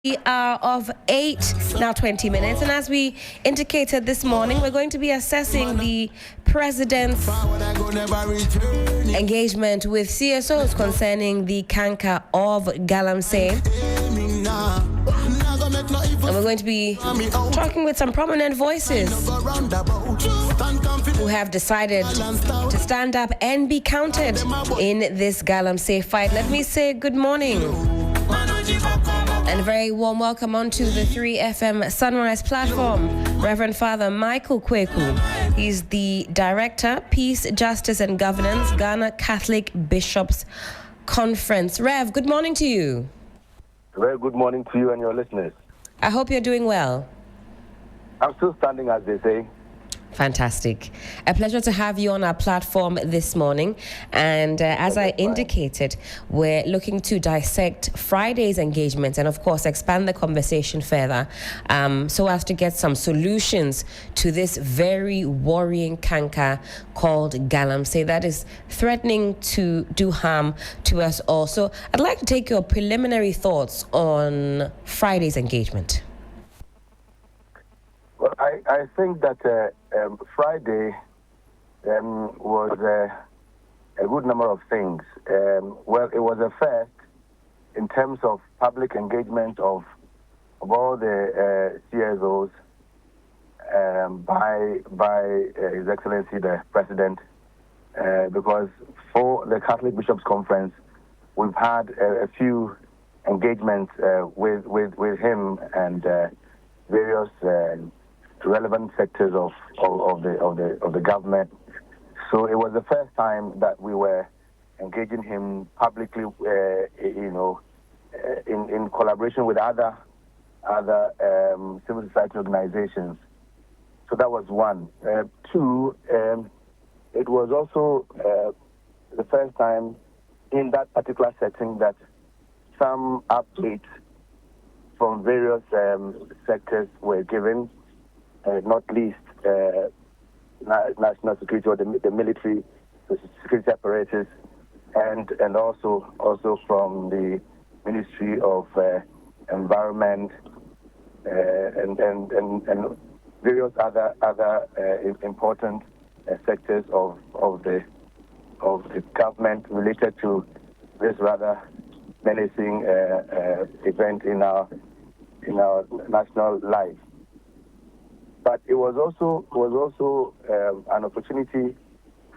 The hour of 8, now 20 minutes. And as we indicated this morning, we're going to be assessing the president's engagement with CSOs concerning the canker of Galamsey. And we're going to be talking with some prominent voices who have decided to stand up and be counted in this Galamsey fight. Let me say good morning and a very warm welcome onto the 3FM Sunrise platform, Reverend Father Michael Kweku. He's the Director, Peace, Justice and Governance, Ghana Catholic Bishops Conference. Rev, good morning to you. Very good morning to you and your listeners. I hope you're doing well. I'm still standing, as they say. Fantastic. A pleasure to have you on our platform this morning. And as I indicated, we're looking to dissect Friday's engagement and, of course, expand the conversation further so as to get some solutions to this very worrying canker called Galamsey that is threatening to do harm to us all. So I'd like to take your preliminary thoughts on Friday's engagement. Well, I think that Friday was a good number of things. Well, it was a first in terms of public engagement of all the CSOs by His Excellency the President, because for the Catholic Bishops Conference, we've had a few engagements with him and various relevant sectors of the government. So it was the first time that we were engaging him publicly, in collaboration with other civil society organizations. So that was one. Two, it was also the first time in that particular setting that some updates from various sectors were given. Not least national security or the military, the security apparatus, and also from the Ministry of Environment and various other important sectors of the government related to this rather menacing event in our national life. But it was also an opportunity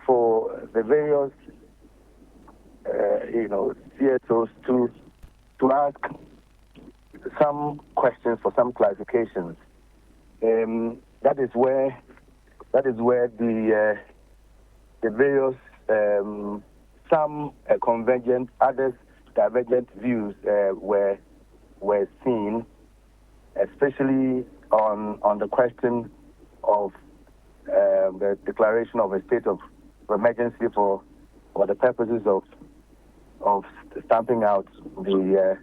for the various CSOs to ask some questions for some clarifications. That is where the various some convergent, others divergent views were seen, especially on the question of the declaration of a state of emergency for the purposes of stamping out the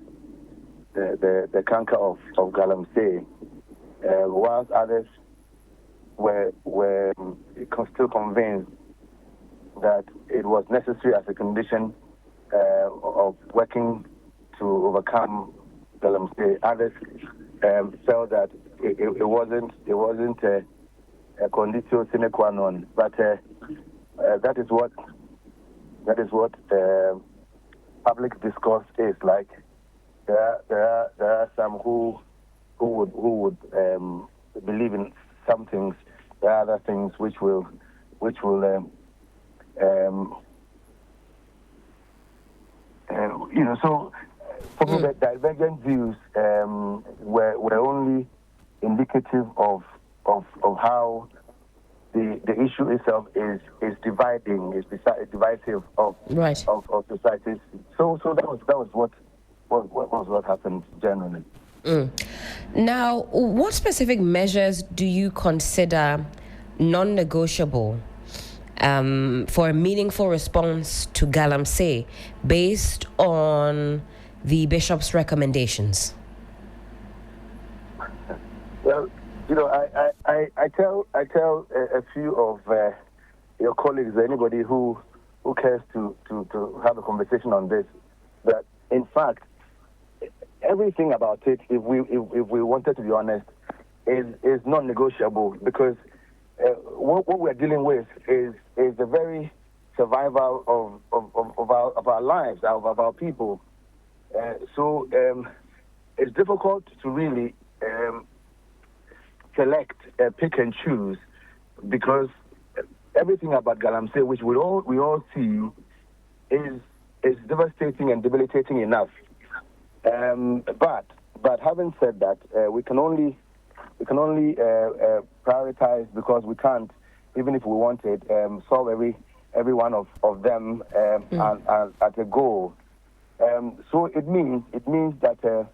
canker of Galamsey, whilst others were still convinced that it was necessary as a condition of working to overcome Galamsey. Others felt that it wasn't a conditio sine qua non, but that is what public discourse is like. There are some who would believe in some things. There are other things which will So for me, the divergent views were only indicative of how the issue itself is dividing, is divisive of societies. So that was what happened generally. Now, what specific measures do you consider non-negotiable for a meaningful response to Galamsey based on the bishop's recommendations? Well, I tell a few of your colleagues, anybody who cares to have a conversation on this, that in fact everything about it, if we wanted to be honest, is non-negotiable, because what we're dealing with is the very survival of our lives, of our people. So it's difficult to really select, pick and choose, because everything about Galamsey, which we all see, is devastating and debilitating enough. But having said that, we can only prioritize, because we can't, even if we wanted, solve every one of them at a goal. So it means that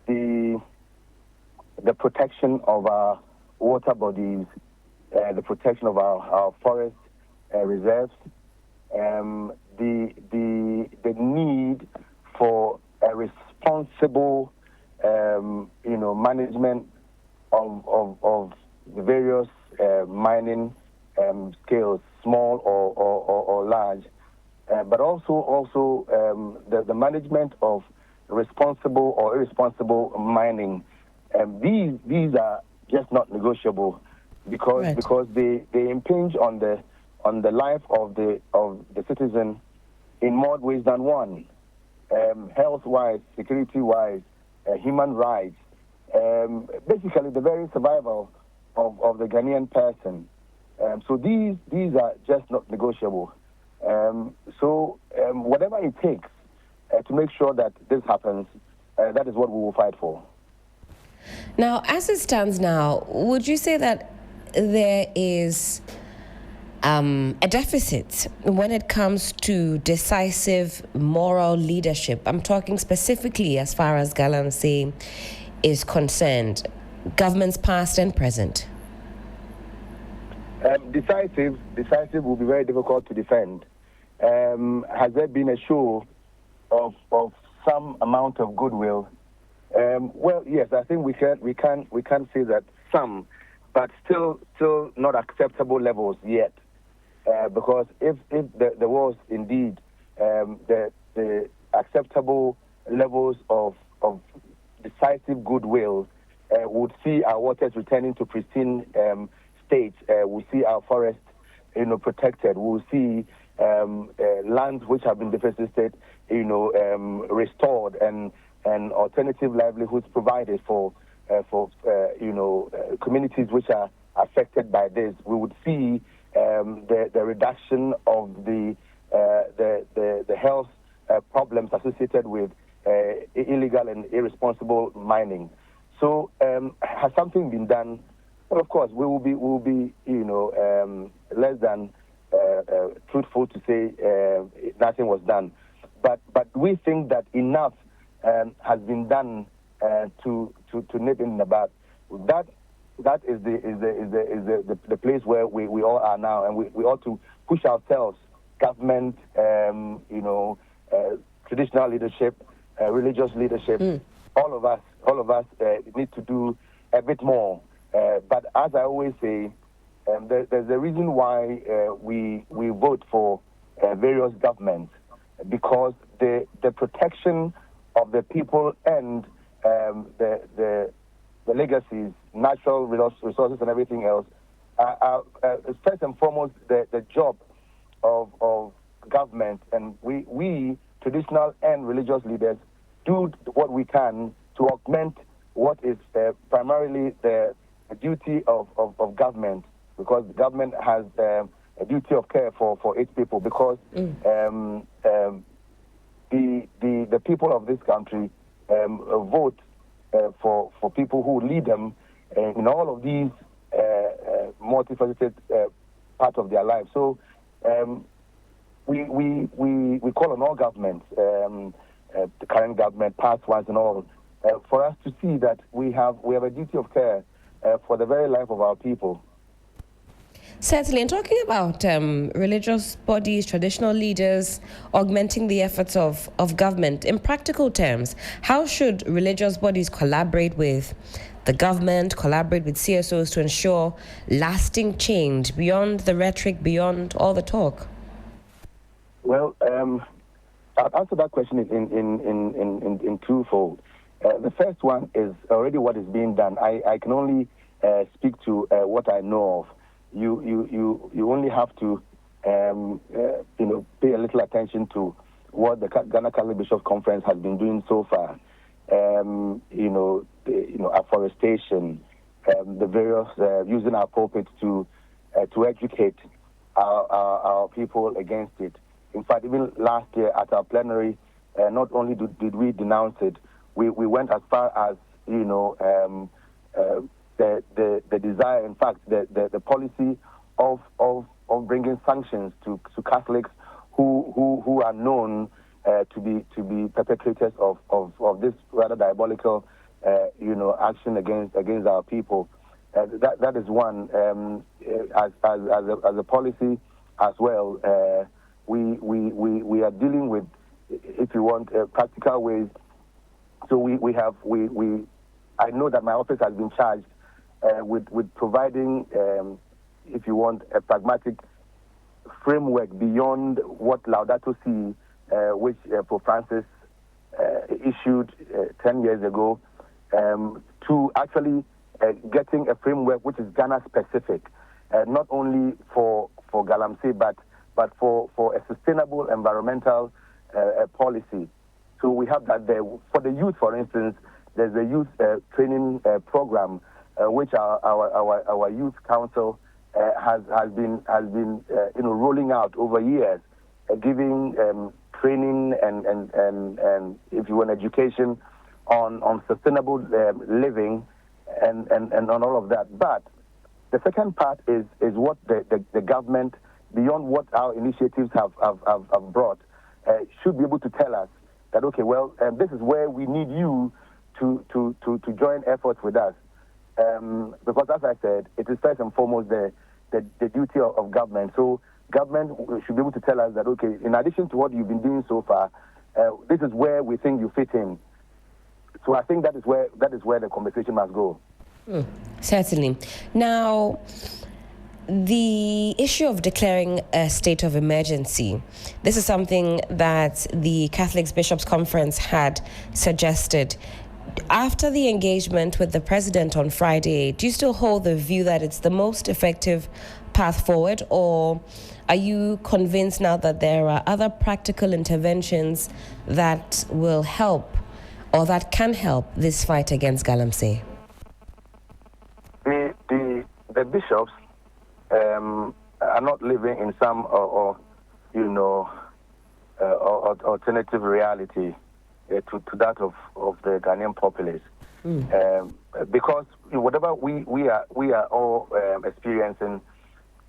the protection of our water bodies, the protection of our forest reserves, the need for a responsible, management of the various mining scales, small or large, but also the management of responsible or irresponsible mining. These are just not negotiable, because they impinge on the life of the citizen in more ways than one. Health-wise, security-wise, human rights, basically the very survival of the Ghanaian person. So these are just not negotiable. So whatever it takes to make sure that this happens, that is what we will fight for. Now, as it stands now, would you say that there is a deficit when it comes to decisive moral leadership? I'm talking specifically as far as Galamsey is concerned, governments past and present. Decisive will be very difficult to defend. Has there been a show of some amount of goodwill? Well, yes, I think we can say that some, but still not acceptable levels yet. Because if there was indeed the acceptable levels of decisive goodwill, would see our waters returning to pristine state. We see our forests, protected. We'll see lands which have been devastated, restored, and alternative livelihoods provided for communities which are affected by this. We would see the reduction of the health problems associated with illegal and irresponsible mining. So has something been done? Well, of course, we will be less than truthful to say nothing was done. But we think that enough has been done to nip in the bud. That is the place where we all are now, and we ought to push ourselves, government, traditional leadership, religious leadership, all of us need to do a bit more. But as I always say, there's a reason why we vote for various governments, because the protection of the people and the legacies, natural resources, and everything else are first and foremost the job of government, and we traditional and religious leaders do what we can to augment what is primarily the duty of government, because government has a duty of care for its people, because the people of this country vote for people who lead them in all of these multifaceted parts of their lives. So we call on all governments, the current government, past ones and all, for us to see that we have a duty of care for the very life of our people. Certainly, and talking about religious bodies, traditional leaders, augmenting the efforts of government, in practical terms, how should religious bodies collaborate with the government, collaborate with CSOs to ensure lasting change beyond the rhetoric, beyond all the talk? Well, I'll answer that question in twofold. The first one is already what is being done. I can only speak to what I know of. You only have to pay a little attention to what the Ghana Catholic Bishops Conference has been doing so far. Afforestation, the various using our pulpits to educate our people against it. In fact, even last year at our plenary, not only did we denounce it, we went as far as the desire, in fact, the policy of bringing sanctions to Catholics who are known to be perpetrators of this rather diabolical action against our people. That is one. As a policy as well, we are dealing with, if you want, practical ways. So I know that my office has been charged with providing, if you want, a pragmatic framework beyond what Laudato Si, which Pope Francis issued 10 years ago, to actually getting a framework which is Ghana specific, not only for Galamsey, but for a sustainable environmental policy. So we have that there. For the youth, for instance, there's a youth training program which our youth council has been rolling out over years, giving training and if you want, education on sustainable living and on all of that. But the second part is what the government, beyond what our initiatives have brought, should be able to tell us that, okay, well, this is where we need you to join efforts with us. Because as I said, it is first and foremost the duty of government. So government should be able to tell us that, okay, in addition to what you've been doing so far, this is where we think you fit in. So I think that is where the conversation must go. Certainly. Now, the issue of declaring a state of emergency, this is something that the Catholic Bishops' Conference had suggested. After the engagement with the president on Friday, do you still hold the view that it's the most effective path forward, or are you convinced now that there are other practical interventions that will help or that can help this fight against Galamsey? The bishops are not living in some alternative reality to that of the Ghanaian populace, because whatever we are all experiencing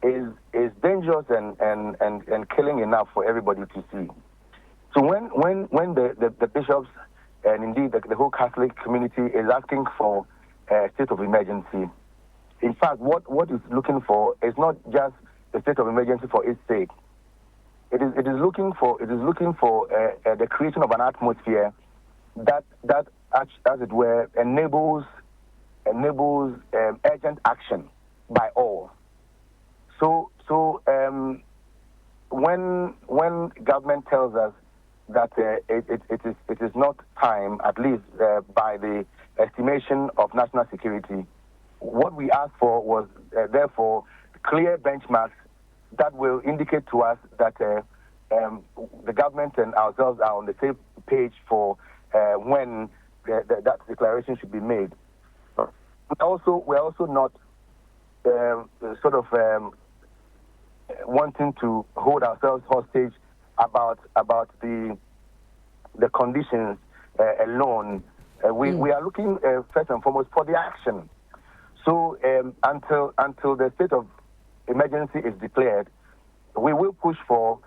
is dangerous and killing enough for everybody to see. So when the bishops and indeed the whole Catholic community is asking for a state of emergency, in fact, what it's looking for is not just a state of emergency for its sake. It is looking for the creation of an atmosphere that as it were enables urgent action by all. So when government tells us that it is not time, at least by the estimation of national security, what we asked for was therefore clear benchmarks that will indicate to us that the government and ourselves are on the same page for when that declaration should be made. We're also not wanting to hold ourselves hostage about the conditions alone. We are looking first and foremost for the action. So until the state of emergency is declared, we will push for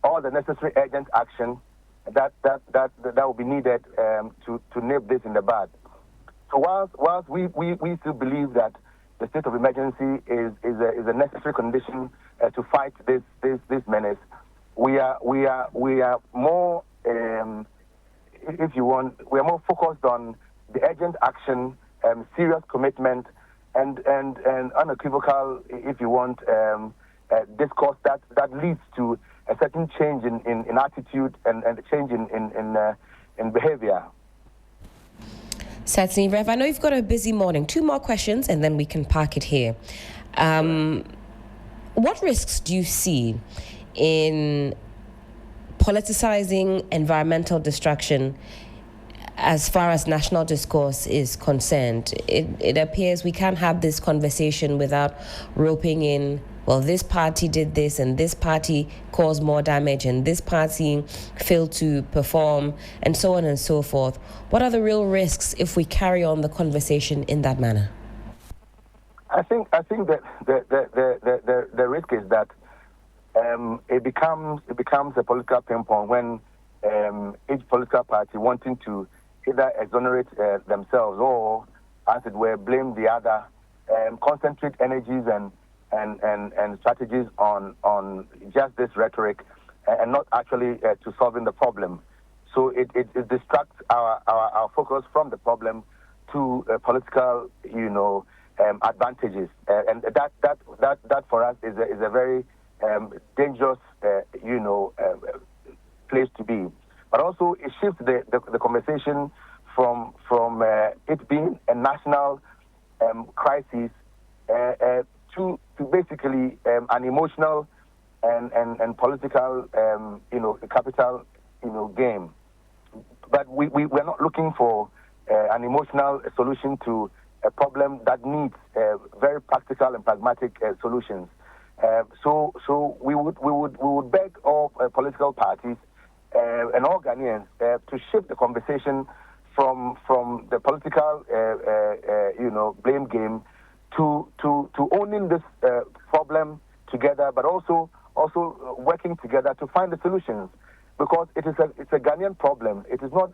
all the necessary urgent action that will be needed to nip this in the bud. So whilst we still believe that the state of emergency is a necessary condition to fight this menace, we are more, if you want, we are more focused on the urgent action, serious commitment, and unequivocal, if you want, discourse that leads to a certain change in attitude and a change in behavior. Certainly, Rev. I know you've got a busy morning. 2 more questions and then we can park it here. What risks do you see in politicizing environmental destruction as far as national discourse is concerned? It appears we can't have this conversation without roping in, well, this party did this and this party caused more damage and this party failed to perform and so on and so forth. What are the real risks if we carry on the conversation in that manner? I think that the risk is that it becomes a political ping pong when each political party wanting to either exonerate themselves or, as it were, blame the other, concentrate energies and strategies on just this rhetoric and not actually to solving the problem. So it distracts our focus from the problem to political, advantages, and that for us is a very dangerous, place to be. But also it shifts the conversation from it being a national crisis to basically an emotional and political capital game. But we're not looking for an emotional solution to a problem that needs very practical and pragmatic solutions. So we would beg all political parties and all Ghanaians to shift the conversation from the political blame game to owning this problem together, but also working together to find the solutions, because it's a Ghanaian problem. It is not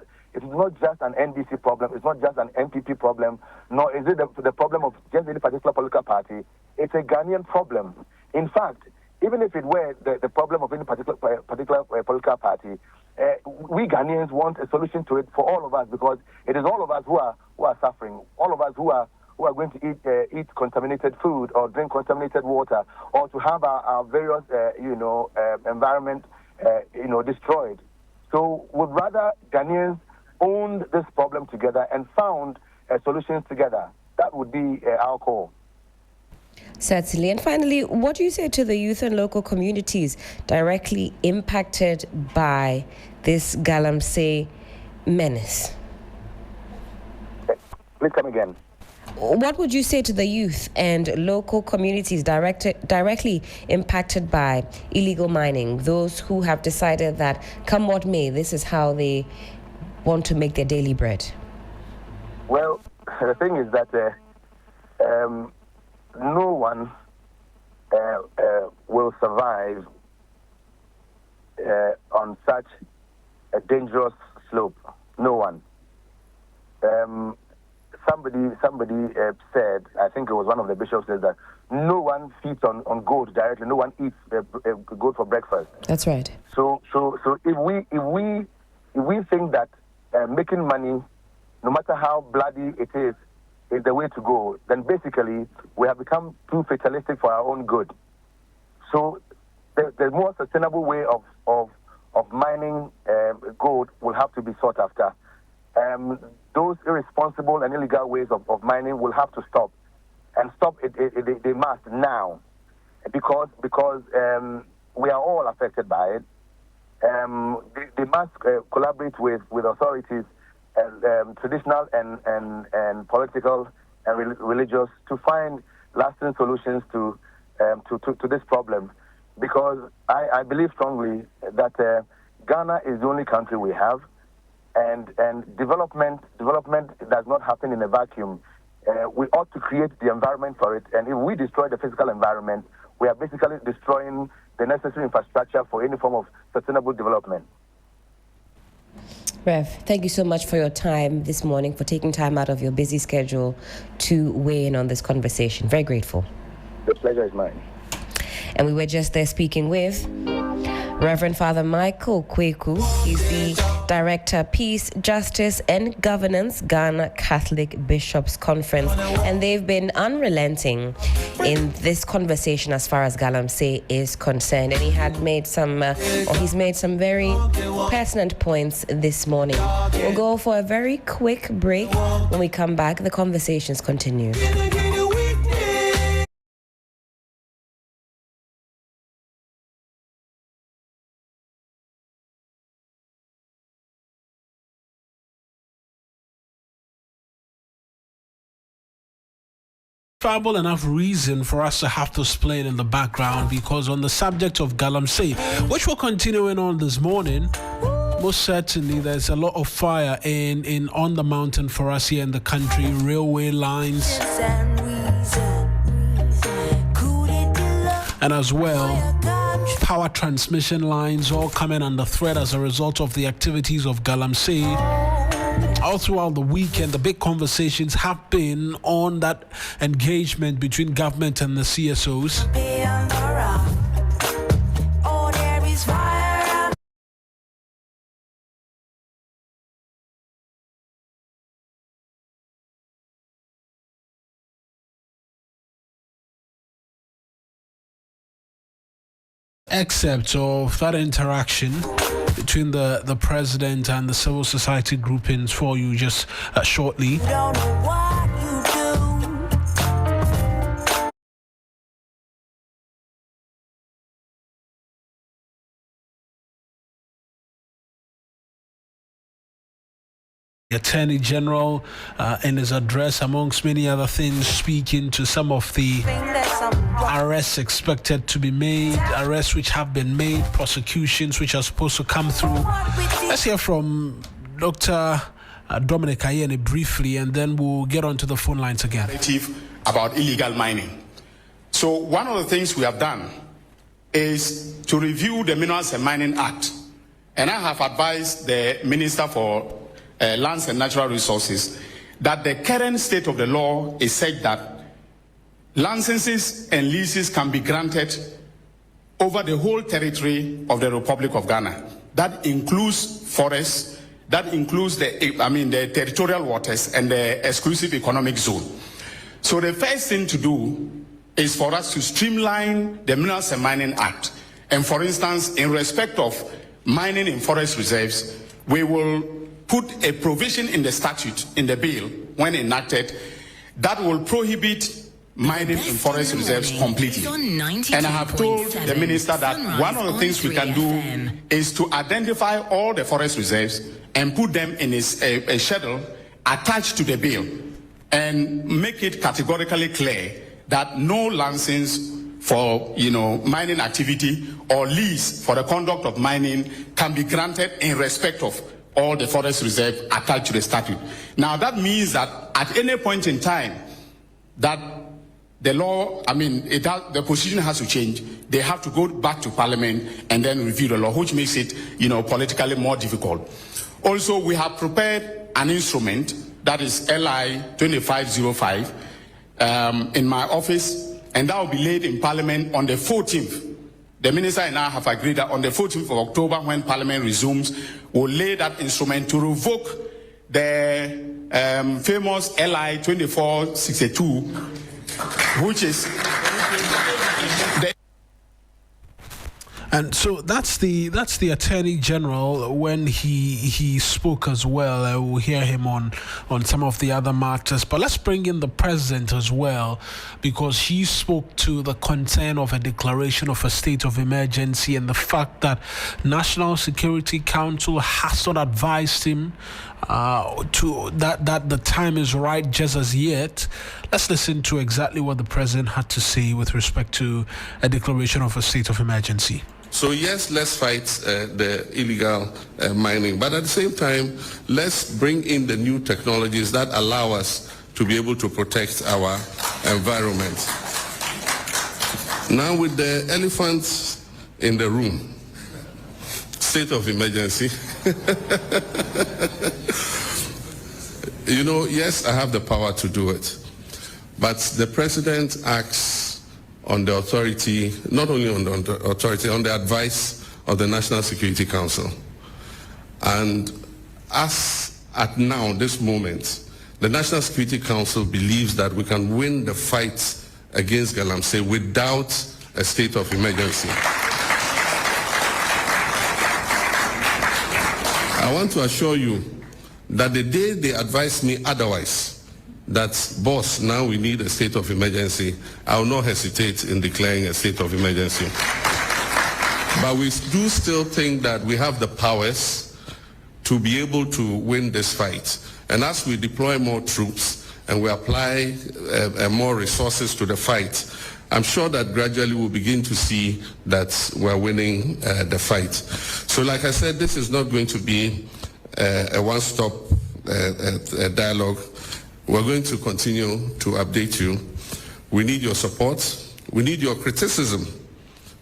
just an NDC problem. It's not just an MPP problem. Nor is it the problem of just any particular political party. It's a Ghanaian problem. In fact, even if it were the problem of any particular political party, we Ghanaians want a solution to it for all of us, because it is all of us who are suffering. All of us who are going to eat contaminated food or drink contaminated water, or to have our various environment destroyed. So would rather Ghanaians own this problem together and found solutions together. That would be our call. Certainly. And finally, what do you say to the youth and local communities directly impacted by this Galamsey menace? Please come again. What would you say to the youth and local communities directly impacted by illegal mining, those who have decided that, come what may, this is how they want to make their daily bread? Well, the thing is that no one will survive on such a dangerous slope. No one. Somebody said, I think it was one of the bishops said that no one feeds on goat directly. No one eats goat for breakfast. That's right. So if we think that making money, no matter how bloody it is the way to go, then basically we have become too fatalistic for our own good. So the more sustainable way of mining gold will have to be sought after. Those irresponsible and illegal ways of mining will have to stop, and they must now, because we are all affected by it. They must collaborate with authorities, traditional and political and religious, to find lasting solutions to this problem. Because I believe strongly that Ghana is the only country we have, and development does not happen in a vacuum. We ought to create the environment for it, and if we destroy the physical environment, we are basically destroying the necessary infrastructure for any form of sustainable development. Rev, thank you so much for your time this morning, for taking time out of your busy schedule to weigh in on this conversation. Very grateful. The pleasure is mine. And we were just there speaking with Reverend Father Michael Kweku. He's the Director, Peace, Justice and Governance, Ghana Catholic Bishops Conference. And they've been unrelenting in this conversation as far as Galamsey is concerned, and he had made some, he's made some very pertinent points this morning. We'll go for a very quick break. When we come back, the conversations continue. Viable enough reason for us to have to play it in the background, because on the subject of Galamsey, which we're continuing on this morning, most certainly there's a lot of fire in on the mountain for us here in the country. Railway lines and as well power transmission lines all coming under threat as a result of the activities of Galamsey. All throughout the weekend, the big conversations have been on that engagement between government and the CSOs. Excerpts of that interaction between the president and the civil society groupings for you just shortly. The Attorney General, in his address, amongst many other things, speaking to some of the arrests expected to be made, arrests which have been made, prosecutions which are supposed to come through. Let's hear from Dr. Dominic Ayeni briefly, and then we'll get onto the phone lines again. About illegal mining. So one of the things we have done is to review the Minerals and Mining Act. And I have advised the Minister for Lands and Natural Resources that the current state of the law is such that licenses and leases can be granted over the whole territory of the Republic of Ghana. That includes forests, that includes the territorial waters and the exclusive economic zone. So the first thing to do is for us to streamline the Minerals and Mining Act. And for instance, in respect of mining in forest reserves, we will put a provision in the statute, in the bill, when enacted, that will prohibit mining in forest reserves completely. And I have told the minister that one of the things we can do is to identify all the forest reserves and put them in a schedule attached to the bill and make it categorically clear that no license for mining activity or lease for the conduct of mining can be granted in respect of all the forest reserves attached to the statute. Now that means that at any point in time that the law, the position has to change. They have to go back to Parliament and then review the law, which makes it, politically more difficult. Also, we have prepared an instrument that is LI 2505 in my office, and that will be laid in Parliament on the 14th. The Minister and I have agreed that on the 14th of October, when Parliament resumes, we'll lay that instrument to revoke the famous LI 2462, which is and so that's the Attorney General when he spoke as well. We'll hear him on some of the other matters, but let's bring in the President as well, because he spoke to the concern of a declaration of a state of emergency and the fact that National Security Council has not advised him to that the time is right just as yet. Let's listen to exactly what the President had to say with respect to a declaration of a state of emergency. So yes, let's fight the illegal mining, but at the same time, let's bring in the new technologies that allow us to be able to protect our environment. Now with the elephants in the room, state of emergency. Yes, I have the power to do it, but the President acts on the authority, not only on the authority, on the advice of the National Security Council. And as at now, this moment, the National Security Council believes that we can win the fight against Galamsey without a state of emergency. I want to assure you that the day they advise me otherwise, that boss, now we need a state of emergency, I will not hesitate in declaring a state of emergency. But we do still think that we have the powers to be able to win this fight. And as we deploy more troops and we apply more resources to the fight, I'm sure that gradually we'll begin to see that we're winning the fight. So like I said, this is not going to be a one-stop dialogue. We're going to continue to update you. We need your support. We need your criticism.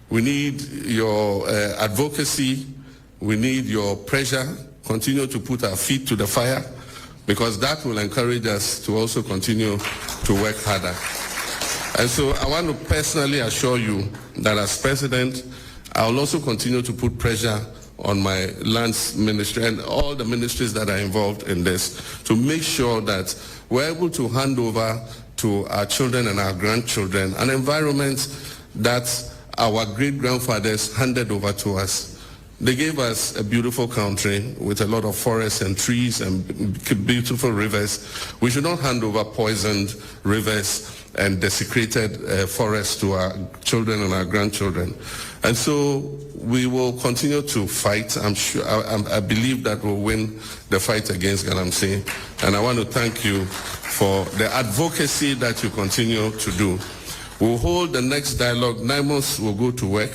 We need your advocacy. We need your pressure. Continue to put our feet to the fire, because that will encourage us to also continue to work harder. And so I want to personally assure you that as president, I will also continue to put pressure on my lands ministry and all the ministries that are involved in this to make sure that we're able to hand over to our children and our grandchildren an environment that our great-grandfathers handed over to us. They gave us a beautiful country with a lot of forests and trees and beautiful rivers. We should not hand over poisoned rivers and desecrated forests to our children and our grandchildren. And so we will continue to fight. I believe that we'll win the fight against Galamsey. And I want to thank you for the advocacy that you continue to do. We'll hold the next dialogue. 9 months will go to work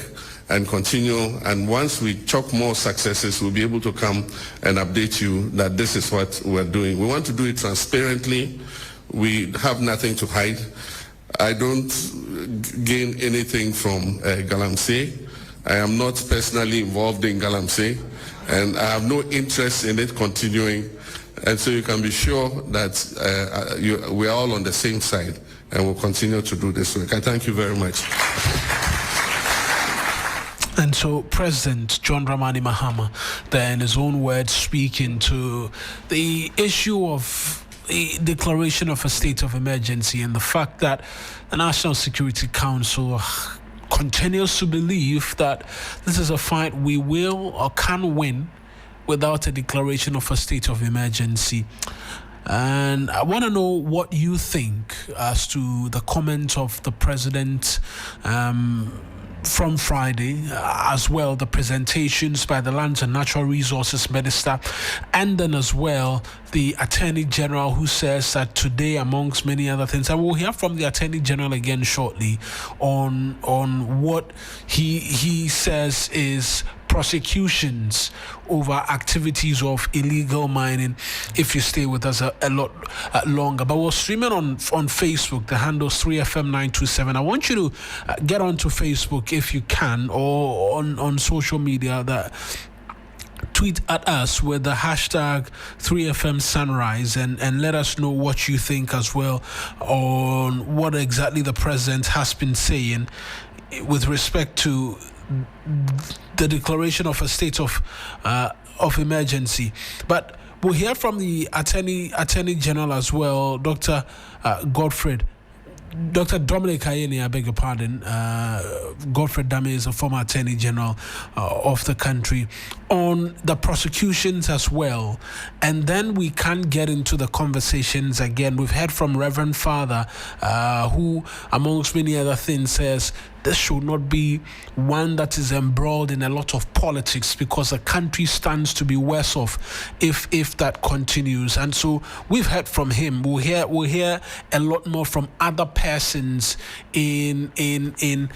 and continue. And once we chalk more successes, we'll be able to come and update you that this is what we're doing. We want to do it transparently. We have nothing to hide. I don't gain anything from Galamsey. I am not personally involved in Galamsey, and I have no interest in it continuing. And so you can be sure that we are all on the same side, and we'll continue to do this work. I thank you very much. And so President John Dramani Mahama, there in his own words, speaking to the issue of the declaration of a state of emergency and the fact that the National Security Council continues to believe that this is a fight we will or can win without a declaration of a state of emergency. And I want to know what you think as to the comments of the president from Friday, as well the presentations by the Lands and Natural Resources Minister, and then as well the Attorney General, who says that today, amongst many other things, and we'll hear from the Attorney General again shortly on what he says is prosecutions over activities of illegal mining, if you stay with us a lot longer. But we're streaming on Facebook. The handle's 3FM927. I want you to get onto Facebook if you can, or on social media, that tweet at us with the hashtag 3FM Sunrise and let us know what you think as well on what exactly the president has been saying with respect to the declaration of a state of emergency. But we'll hear from the Attorney General as well, Dr. Dr. Dominic Ayeni, I beg your pardon. Godfred Dame is a former Attorney General of the country, on the prosecutions as well. And then we can get into the conversations again. We've heard from Reverend Father, who, amongst many other things, says this should not be one that is embroiled in a lot of politics, because the country stands to be worse off if that continues. And so we've heard from him. We'll hear a lot more from other persons in the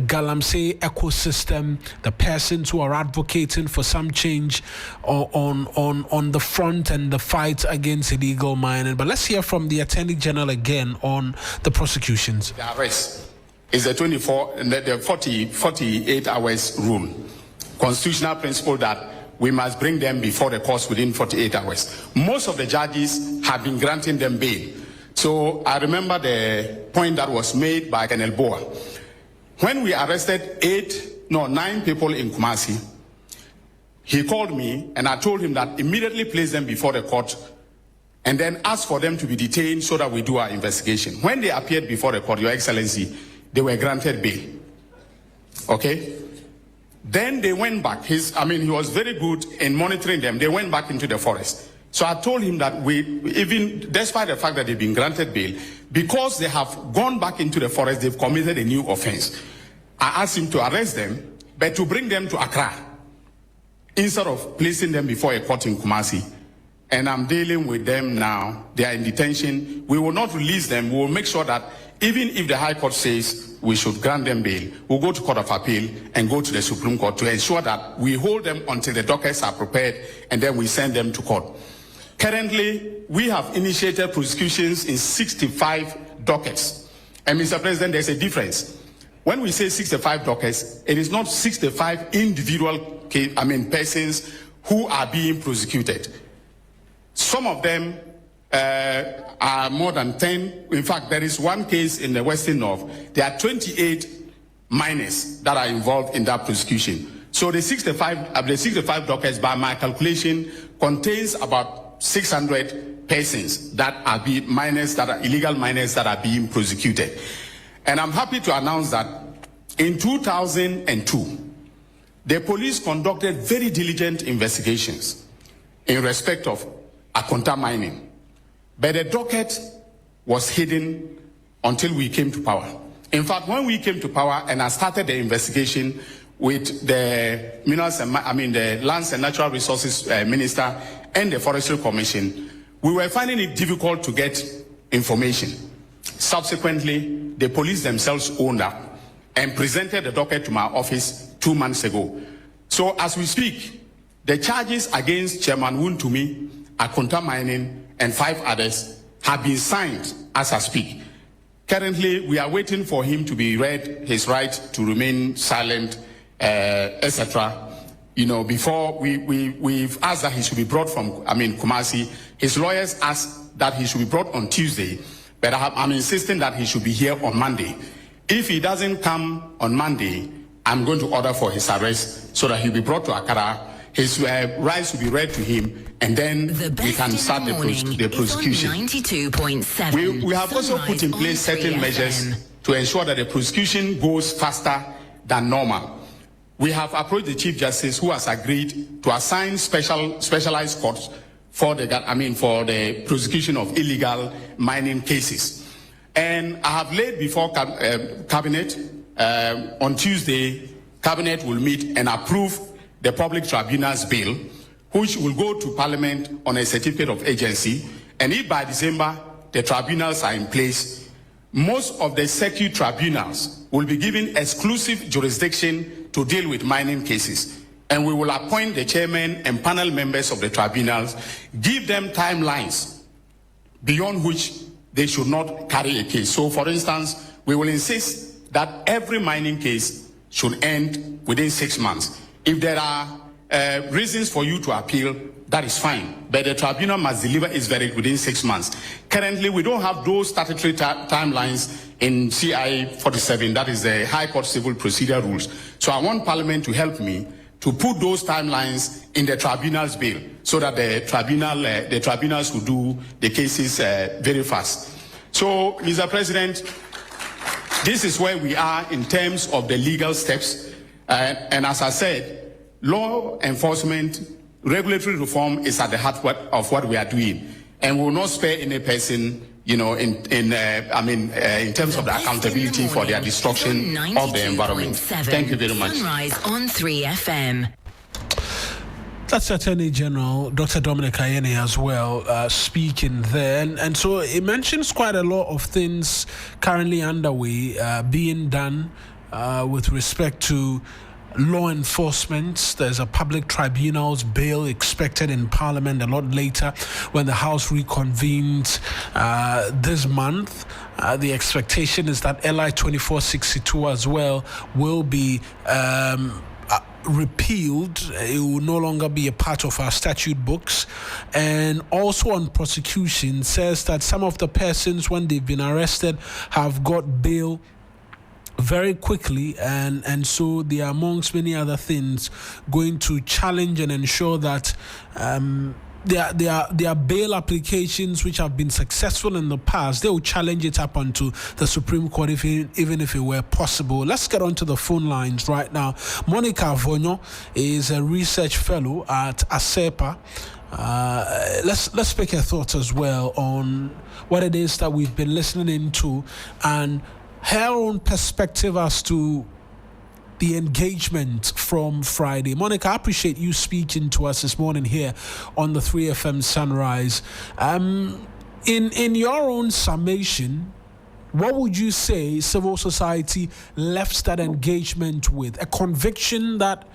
Galamsey ecosystem, the persons who are advocating for some change on the front and the fight against illegal mining. But let's hear from the Attorney General again on the prosecutions. The arrest is the 48 hours rule, constitutional principle that we must bring them before the courts within 48 hours. Most of the judges have been granting them bail. So I remember the point that was made by Colonel Boa. When we arrested 9 people in Kumasi, he called me and I told him that immediately place them before the court and then ask for them to be detained so that we do our investigation. When they appeared before the court, Your Excellency, they were granted bail. Okay? Then they went back. He was very good in monitoring them. They went back into the forest. So I told him that even despite the fact that they've been granted bail, because they have gone back into the forest, they've committed a new offense. I asked him to arrest them, but to bring them to Accra, instead of placing them before a court in Kumasi. And I'm dealing with them now. They are in detention. We will not release them. We will make sure that even if the High Court says we should grant them bail, we'll go to Court of Appeal and go to the Supreme Court to ensure that we hold them until the dockets are prepared and then we send them to court. Currently, we have initiated prosecutions in 65 dockets. And Mr. President, there's a difference. When we say 65 dockets, it is not 65 individual persons who are being prosecuted. Some of them are more than 10. In fact, there is one case in the Western North. There are 28 minors that are involved in that prosecution. So the 65 dockets, by my calculation, contains about 600 persons that are illegal minors that are being prosecuted. And I'm happy to announce that in 2002, the police conducted very diligent investigations in respect of Akonta mining. But the docket was hidden until we came to power. In fact, when we came to power and I started the investigation with the the Lands and Natural Resources Minister and the Forestry Commission, we were finding it difficult to get information. Subsequently, the police themselves owned up and presented the docket to my office 2 months ago. So as we speak, the charges against Chairman Wuntumi, Akonta Mining, and 5 others have been signed as I speak. Currently, we are waiting for him to be read his right to remain silent, etc. Before we've asked that he should be brought from, Kumasi. His lawyers asked that he should be brought on Tuesday, but I'm insisting that he should be here on Monday. If he doesn't come on Monday, I'm going to order for his arrest so that he'll be brought to Accra. His rights will be read to him, and then we can start the prosecution. 92.7. We have also put in place certain measures to ensure that the prosecution goes faster than normal. We have approached the Chief Justice, who has agreed to assign specialized courts for the prosecution of illegal mining cases. And I have laid before Cabinet on Tuesday. Cabinet will meet and approve the Public Tribunals Bill, which will go to Parliament on a certificate of agency. And if by December the tribunals are in place, most of the circuit tribunals will be given exclusive jurisdiction to deal with mining cases. And we will appoint the chairman and panel members of the tribunals, give them timelines beyond which they should not carry a case. So, for instance, we will insist that every mining case should end within 6 months. If there are reasons for you to appeal, that is fine. But the tribunal must deliver its verdict within 6 months. Currently, we don't have those statutory timelines in CI 47, that is the High Court Civil Procedure Rules. So I want Parliament to help me to put those timelines in the tribunal's bill so that the tribunals will do the cases very fast. So, Mr. President, this is where we are in terms of the legal steps. And as I said, law enforcement, regulatory reform is at the heart of what we are doing. And we will not spare any person, in terms of the accountability for their destruction of the environment. Thank you very much. Sunrise on 3FM. That's Attorney General Dr. Dominic Ayeni as well speaking there. And so it mentions quite a lot of things currently underway being done with respect to law enforcement. There's a public tribunals bill expected in Parliament a lot later when the House reconvenes this month. The expectation is that LI 2462 as well will be repealed. It will no longer be a part of our statute books. And also on prosecution says that some of the persons, when they've been arrested, have got bail very quickly, and so they are, amongst many other things, going to challenge and ensure that there are bail applications which have been successful in the past. They will challenge it up onto the Supreme Court even if it were possible. Let's get onto the phone lines right now. Monica Avonyo is a research fellow at ASEPA. Let's pick her thoughts as well on what it is that we've been listening into and her own perspective as to the engagement from Friday. Monica, I appreciate you speaking to us this morning here on the 3FM Sunrise. In your own summation, what would you say civil society left that engagement with? A conviction that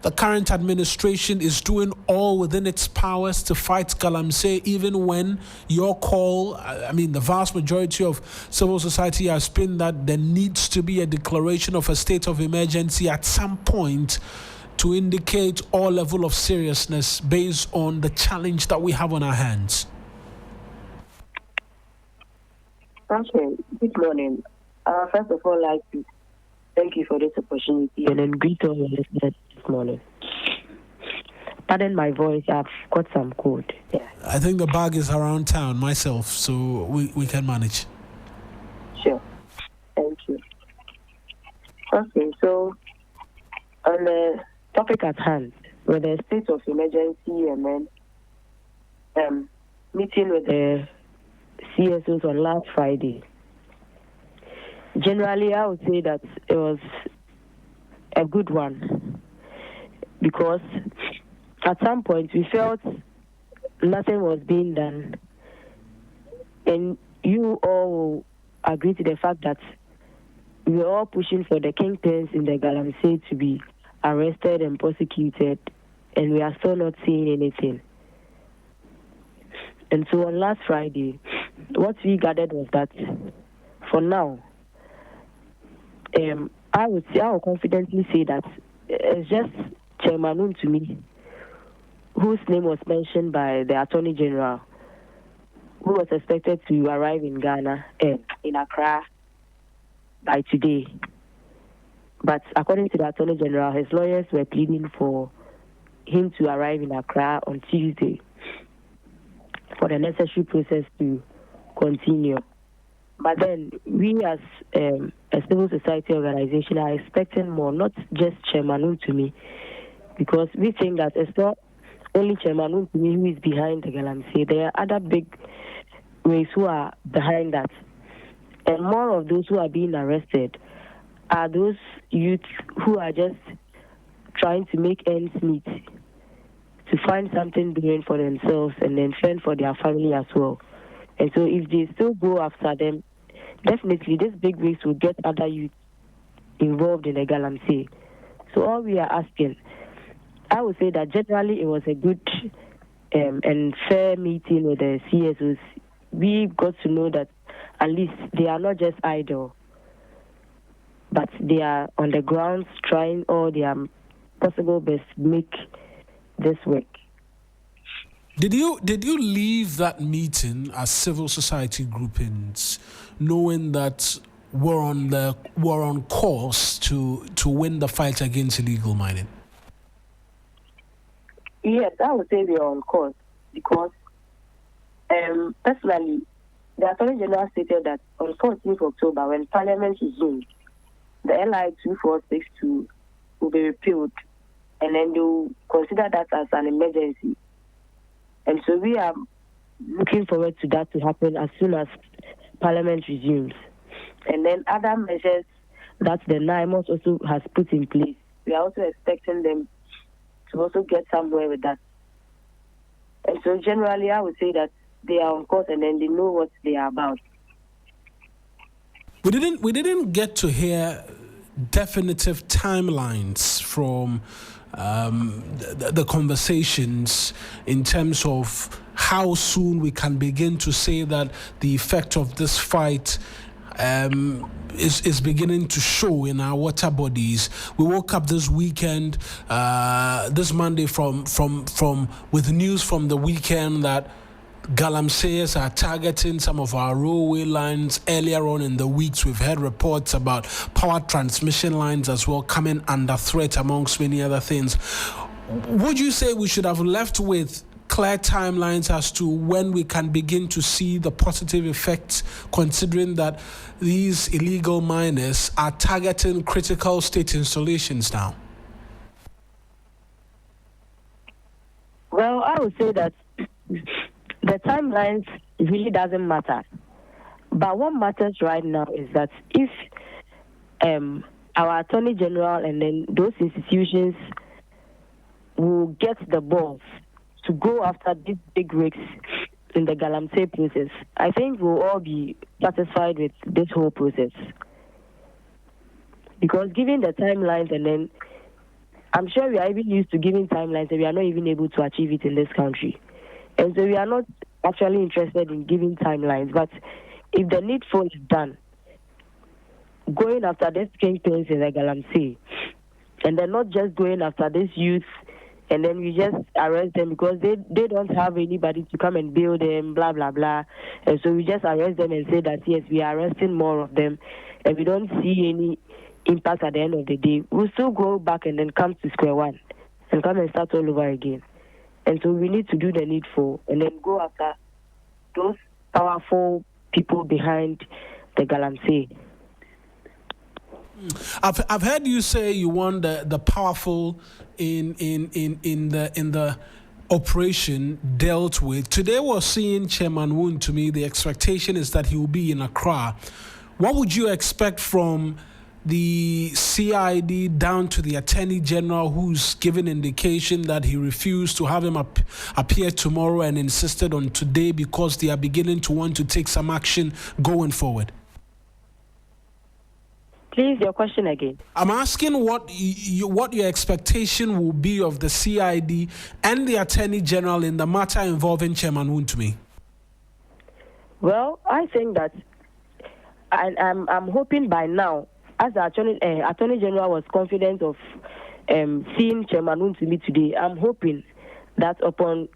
the current administration is doing all within its powers to fight Galamsey, even when your call, the vast majority of civil society has been that there needs to be a declaration of a state of emergency at some point to indicate all level of seriousness based on the challenge that we have on our hands? Okay, good morning. First of all, I'd like to thank you for this opportunity and then greet all your listeners this morning. Pardon my voice, I've got some cold. Yeah. I think the bag is around town myself, so we can manage. Sure. Thank you. Okay, so on the topic at hand, with the state of emergency and then meeting with the CSOs on last Friday, generally I would say that it was a good one because at some point we felt nothing was being done, and you all agree to the fact that we were all pushing for the kingpins in the Galamsey to be arrested and prosecuted, and we are still not seeing anything. And so on last Friday, what we gathered was that for now, I will confidently say that it's just Chairman to me, whose name was mentioned by the Attorney General, who was expected to arrive in Ghana, in Accra, by today. But according to the Attorney General, his lawyers were pleading for him to arrive in Accra on Tuesday for the necessary process to continue. But then we as a civil society organization are expecting more, not just Chairman to me, because we think that it's not only Chairman to me who is behind the Galamsey. There are other big ways who are behind that. And more of those who are being arrested are those youth who are just trying to make ends meet, to find something doing for themselves and then fend for their family as well. And so if they still go after them, definitely these big wigs will get other youth involved in the Galamsey. So all we are asking, I would say that generally it was a good and fair meeting with the CSOs. We got to know that at least they are not just idle, but they are on the ground trying all their possible best to make this work. Did you leave that meeting as civil society groupings knowing that we're on course to win the fight against illegal mining? Yes, I would say we are on course because personally, the Attorney General stated that on 14th October, when Parliament resumed, the LI 2462 will be repealed, and then they will consider that as an emergency. And so we are looking forward to that to happen as soon as Parliament resumes. And then other measures that the NIMOS also has put in place, we are also expecting them to also get somewhere with that. And so generally I would say that they are on course and then they know what they are about. We didn't get to hear definitive timelines from the conversations in terms of how soon we can begin to say that the effect of this fight is beginning to show in our water bodies. We woke up this weekend, this Monday, from with news from the weekend that Galamseyers are targeting some of our railway lines. Earlier on in the weeks, we've heard reports about power transmission lines as well coming under threat, amongst many other things. Would you say we should have left with clear timelines as to when we can begin to see the positive effects, considering that these illegal miners are targeting critical state installations now? Well, I would say that the timelines really doesn't matter. But what matters right now is that if our Attorney General and then those institutions will get the balls to go after these big rigs in the Galamsey process, I think we'll all be satisfied with this whole process. Because given the timelines, and then I'm sure we are even used to giving timelines and we are not even able to achieve it in this country. And so we are not actually interested in giving timelines. But if the needful is done, going after these kingpins in the Galamsey, and then not just going after these youth, and then we just arrest them because they don't have anybody to come and bail them, blah, blah, blah. And so we just arrest them and say that, yes, we are arresting more of them, and we don't see any impact at the end of the day. We'll still go back and then come to square one and come and start all over again. And so we need to do the needful and then go after those powerful people behind the Galamsey. I've heard you say you want the powerful in the operation dealt with. Today we're seeing Chairman Woon. To me, the expectation is that he will be in Accra. What would you expect from the CID down to the Attorney General, who's given indication that he refused to have him appear tomorrow and insisted on today because they are beginning to want to take some action going forward? Please, your question again. I'm asking what your expectation will be of the CID and the Attorney General in the matter involving Chairman Woon to me. Well, I think that I'm hoping by now, as the Attorney General was confident of seeing Chairman Woon to me today, I'm hoping that upon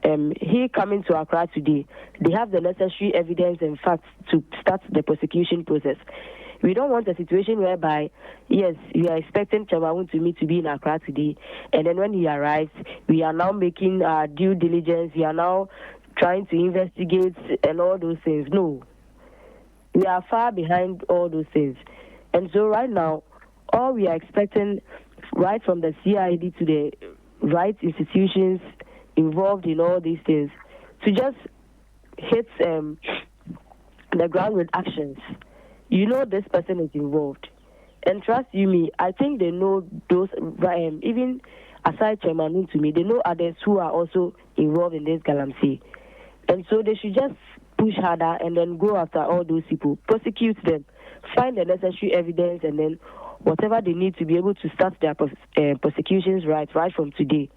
he coming to Accra today, they have the necessary evidence and facts to start the prosecution process. We don't want a situation whereby, yes, we are expecting Chairman Woon to me to be in Accra today, and then when he arrives, we are now making our due diligence, we are now trying to investigate and all those things. No. We are far behind all those things. And so right now, all we are expecting, right from the CID to the right institutions involved in all these things, to just hit the ground with actions. You know this person is involved. And trust you me, I think they know those, even aside Chairman Woon to me, they know others who are also involved in this Galamsey. And so they should just push harder and then go after all those people, prosecute them, find the necessary evidence, and then whatever they need to be able to start their prosecutions right from today,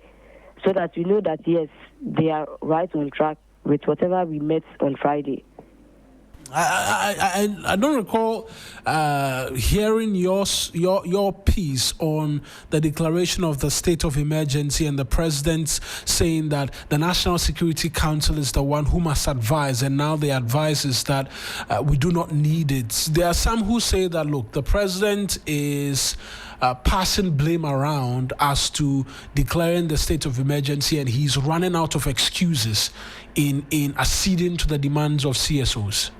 so that we know that, yes, they are right on track with whatever we met on Friday. I don't recall hearing your piece on the declaration of the state of emergency and the president saying that the National Security Council is the one who must advise, and now the advice is that we do not need it. There are some who say that, look, the president is passing blame around as to declaring the state of emergency, and he's running out of excuses in acceding to the demands of CSOs.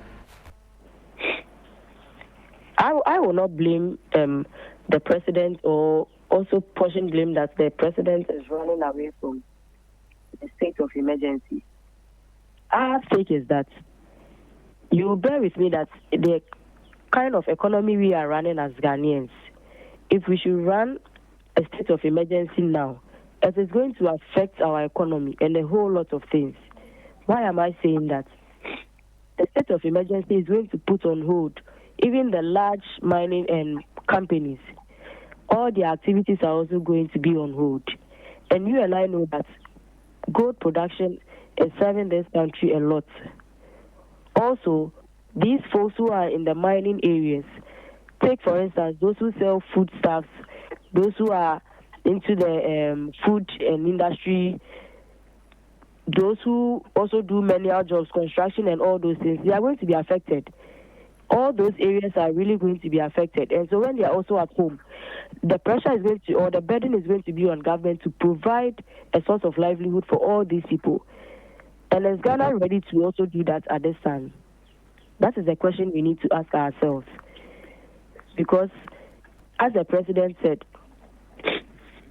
I will not blame the president, or also portion blame that the president is running away from the state of emergency. Our take is that you will bear with me that the kind of economy we are running as Ghanaians, if we should run a state of emergency now, it is going to affect our economy and a whole lot of things. Why am I saying that? The state of emergency is going to put on hold even the large mining companies. All their activities are also going to be on hold. And you and I know that gold production is serving this country a lot. Also, these folks who are in the mining areas, take for instance those who sell foodstuffs, those who are into the food and industry, those who also do manual jobs, construction and all those things, they are going to be affected. all those areas are really going to be affected. And so when they are also at home, the pressure is going to, or the burden is going to be on government to provide a source of livelihood for all these people. And is Ghana ready to also do that at this time? That is the question we need to ask ourselves. Because, as the president said,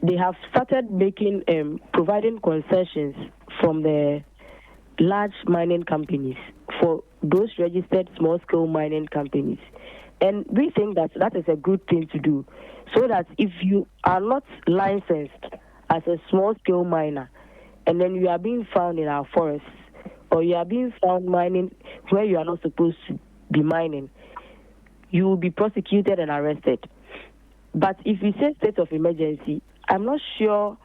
they have started making, providing concessions from the large mining companies for those registered small-scale mining companies. And we think that that is a good thing to do, so that if you are not licensed as a small-scale miner, and then you are being found in our forests, or you are being found mining where you are not supposed to be mining, you will be prosecuted and arrested. But if you say state of emergency, I'm not sure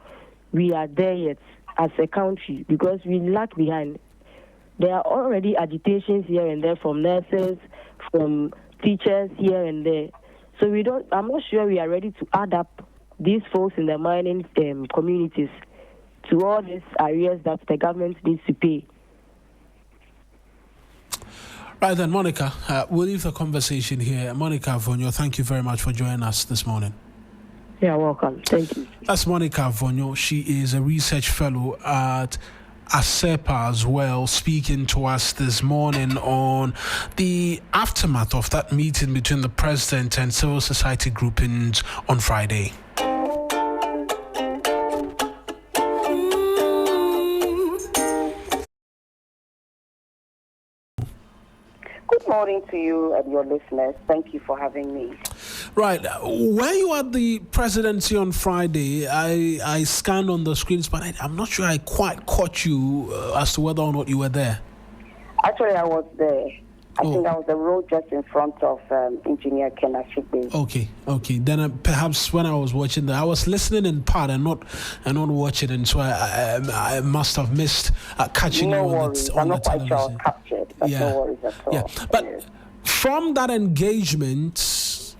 we are there yet as a country, because we lag behind. There are already agitations here and there from nurses, from teachers here and there. So I'm not sure we are ready to add up these folks in the mining communities to all these areas that the government needs to pay. Right then, Monica, we'll leave the conversation here. Monica Vonyo, thank you very much for joining us this morning. You're welcome. Thank you. That's Monica Vonyo. She is a research fellow at ASEPA as well, speaking to us this morning on the aftermath of that meeting between the president and civil society groupings on Friday. Good morning to you and your listeners. Thank you for having me. Right. Were you at the presidency on Friday? I scanned on the screens, but I'm not sure I quite caught you as to whether or not you were there. Actually, I was there. I think I was the road just in front of Engineer Kenashik. Okay. Then perhaps when I was watching that, I was listening in part and not watching, and so I must have missed catching you on the television. I'm not quite sure I was captured, but no worries at all. Yeah, but from that engagement,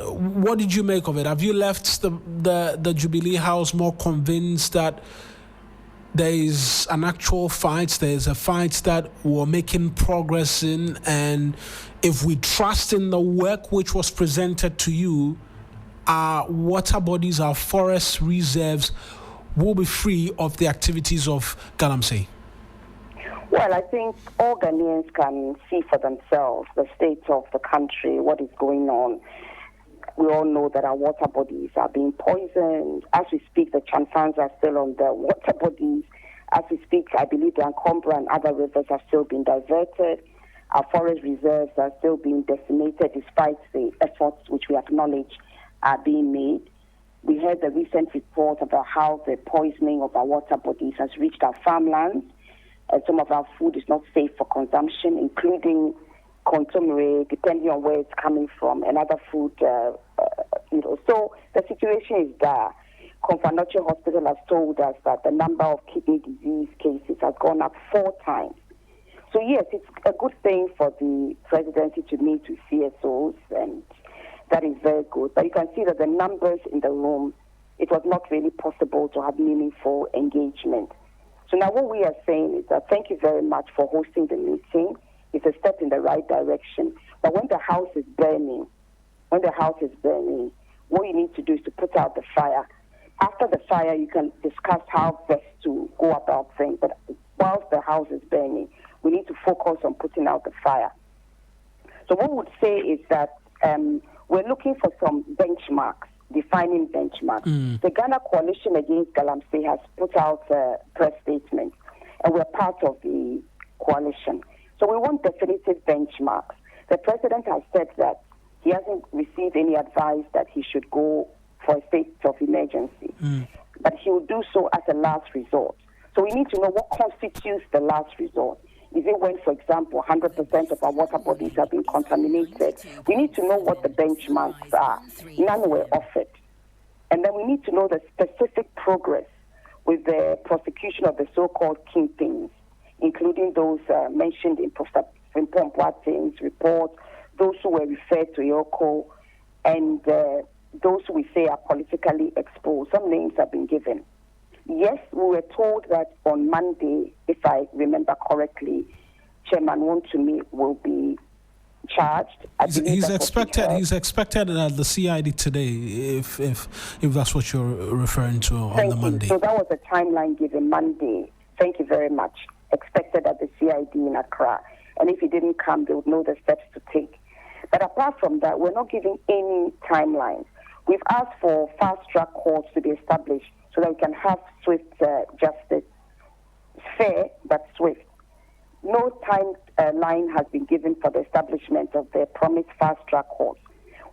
what did you make of it? Have you left the Jubilee House more convinced that there is an actual fight, there's a fight that we're making progress in, and if we trust in the work which was presented to you, our water bodies, our forest reserves will be free of the activities of Galamsey? Well, I think all Ghanaians can see for themselves the state of the country, what is going on. We all know that our water bodies are being poisoned. As we speak, the Chanfans are still on the water bodies. As we speak, I believe the Ankombra and other rivers have still been diverted. Our forest reserves are still being decimated despite the efforts which we acknowledge are being made. We heard the recent report about how the poisoning of our water bodies has reached our farmlands, and some of our food is not safe for consumption, including consomme, depending on where it's coming from, and other food. So the situation is dire. Confanoche Hospital has told us that the number of kidney disease cases has gone up 4 times. So yes, it's a good thing for the presidency to meet with CSOs, and that is very good. But you can see that the numbers in the room, it was not really possible to have meaningful engagement. So now what we are saying is that thank you very much for hosting the meeting. It's a step in the right direction. But when the house is burning, what you need to do is to put out the fire. After the fire, you can discuss how best to go about things. But whilst the house is burning, we need to focus on putting out the fire. So what we would say is that we're looking for some benchmarks, defining benchmarks. The Ghana Coalition Against Galamsey has put out a press statement, and we're part of the coalition. So we want definitive benchmarks. The president has said that he hasn't received any advice that he should go for a state of emergency, but he will do so as a last resort. So we need to know what constitutes the last resort. Is it when, for example, 100% of our water bodies have been contaminated? We need to know what the benchmarks are. None were offered. And then we need to know the specific progress with the prosecution of the so-called kingpins, including those mentioned in Pompoate's report, those who were referred to Yoko, and those who we say are politically exposed. Some names have been given. Yes, we were told that on Monday, if I remember correctly, Chairman Wontumi will be charged. He's expected. He's expected at the CID today, if that's what you're referring to on the Monday. So that was a timeline given Monday. Thank you very much. Expected at the CID in Accra, and if he didn't come, they would know the steps to take. But apart from that, we're not giving any timelines. We've asked for fast-track courts to be established so that we can have swift justice, fair but swift. No timeline has been given for the establishment of the promised fast-track courts.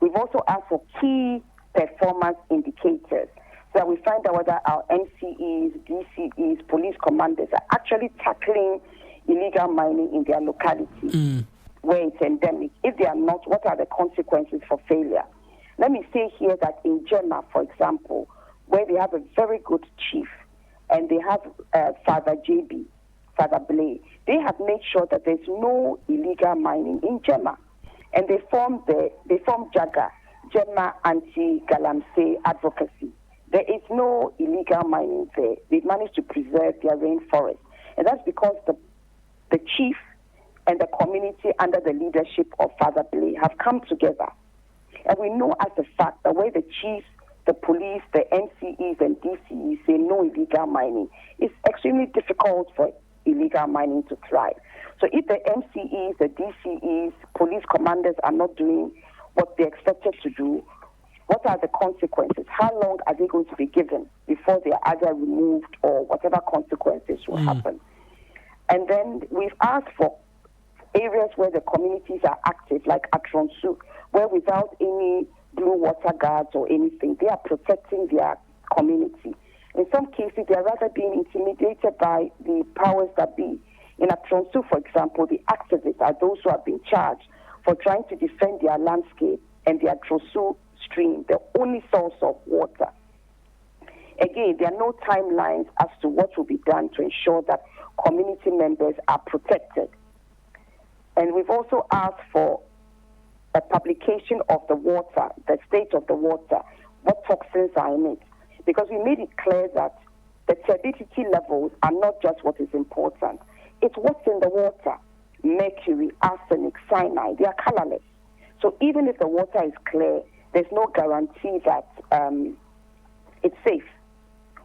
We've also asked for key performance indicators so that we find out whether our MCEs, DCEs, police commanders are actually tackling illegal mining in their locality where it's endemic. If they are not, what are the consequences for failure? Let me say here that in Gemma, for example, where they have a very good chief and they have Father JB, Father Blay, they have made sure that there's no illegal mining in Gemma. And they formed JAGA, Gemma Anti-Galamsey Advocacy. There is no illegal mining there. They've managed to preserve their rainforest. And that's because the chief and the community under the leadership of Father Blay have come together. And we know as a fact that where the chiefs, the police, the MCEs and DCEs say no illegal mining, it's extremely difficult for illegal mining to thrive. So if the MCEs, the DCEs, police commanders are not doing what they're expected to do, what are the consequences? How long are they going to be given before they are either removed or whatever consequences will happen? And then we've asked for areas where the communities are active, like Atronsu, where without any blue water guards or anything, they are protecting their community. In some cases, they are rather being intimidated by the powers that be. In Atronsu, for example, the activists are those who have been charged for trying to defend their landscape and the Atronsu stream, the only source of water. Again, there are no timelines as to what will be done to ensure that community members are protected. And we've also asked for a publication of the water, the state of the water, what toxins are in it. Because we made it clear that the turbidity levels are not just what is important. It's what's in the water. Mercury, arsenic, cyanide, they are colorless. So even if the water is clear, there's no guarantee that it's safe.